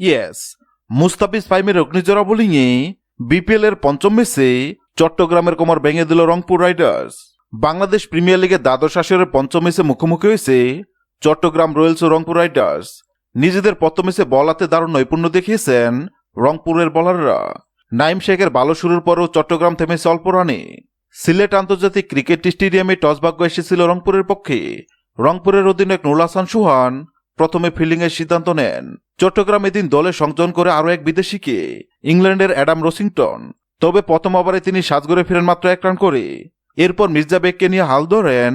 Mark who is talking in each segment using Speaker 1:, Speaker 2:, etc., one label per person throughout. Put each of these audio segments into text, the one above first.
Speaker 1: Yes, Mustafiz ফাহিমের অগ্নিজোড়া বোলিংয়ে BPL এর পঞ্চম ম্যাচে চট্টগ্রামের কোমর ভেঙে দিল রংপুর রাইডার্স। বাংলাদেশ প্রিমিয়ার লিগের দ্বাদশ আসরের পঞ্চম ম্যাচে মুখোমুখি হয়েছে চট্টগ্রাম রয়্যালস ও রংপুর রাইডার্স। নিজেদের প্রথম ম্যাচে বল হাতে দারুণ নৈপুণ্য দেখিয়েছেন রংপুরের বোলাররা। নাইম শেখের ভালো শুরুর পরও চট্টগ্রাম থেমেছে অল্প রানে। সিলেট আন্তর্জাতিক ক্রিকেট স্টেডিয়ামে টস ভাগ্য এসেছিল রংপুরের পক্ষে। রংপুরের অধিনায়ক নুরুল হাসান সুহান প্রথমে ফিল্ডিংয়ের সিদ্ধান্ত নেন। চট্টগ্রাম এদিন দলে সংযোজন করে আরও এক বিদেশিকে, ইংল্যান্ডের অ্যাডাম রসিংটন। তবে প্রথম ওভারে তিনি সাজঘরে ফিরেন মাত্র 1 রান করে। এরপর মির্জা বেগকে নিয়ে হাল ধরেন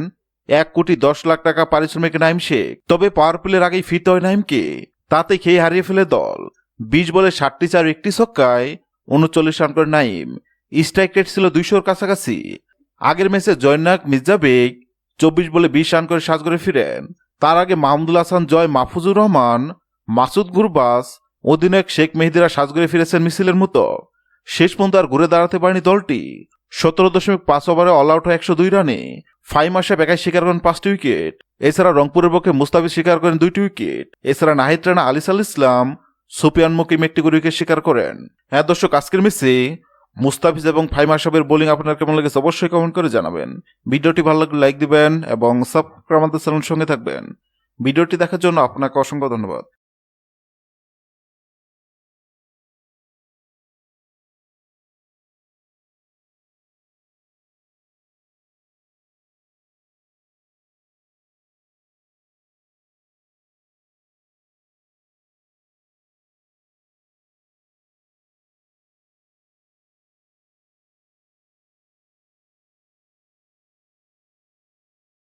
Speaker 1: 1,10,00,000 টাকা পারিশ্রমিক নাইম শেখ। তবে পাওয়ার প্লের আগেই ফিরতে হয় নাইমকে, তাতে খেয়ে হারিয়ে ফেলে দল। 20 বলে 60 চার 1 ছক্কায় 39 রান করে নাইম। স্ট্রাইক রেট ছিল 200-র কাছাকাছি। আগের ম্যাচে জয়নাক মির্জা বেগ 24 বলে 20 রান করে সাজঘরে ফিরেন। তার আগে মাহমুদুল হাসান জয়, মাহফুজুর রহমান, মাসুদ গুরবাস, অধিনায়ক শেখ মেহেদিরা সাজঘরে ফিরেছেন মিছিলের মতো। শেষ পর্যন্ত আর ঘুরে দাঁড়াতে পারেনি দলটি। 17.5 ওভারে অল আউট হয় 102 রানে। ফাহিম আশরাফ একাই শিকার করেন 5টি উইকেট। এছাড়া রংপুরের পক্ষে মুস্তাফিজ শিকার করেন 2টি উইকেট। এছাড়া নাহিদ রানা, আলিসাল ইসলাম, সুফিয়ান মুকিম 1টি করে উইকেট শিকার করেন। হ্যাঁ দর্শক, আজকের ম্যাচে মুস্তাফিজ এবং ফাহিম আশরাফের বোলিং আপনার কেমন লেগেছে অবশ্যই কমেন্ট করে জানাবেন। ভিডিওটি ভালো লাগলে লাইক দিবেন এবং সাবস্ক্রাইব আমাদের চ্যানেলের সঙ্গে থাকবেন। ভিডিওটি দেখার জন্য আপনাকে অসংখ্য ধন্যবাদ।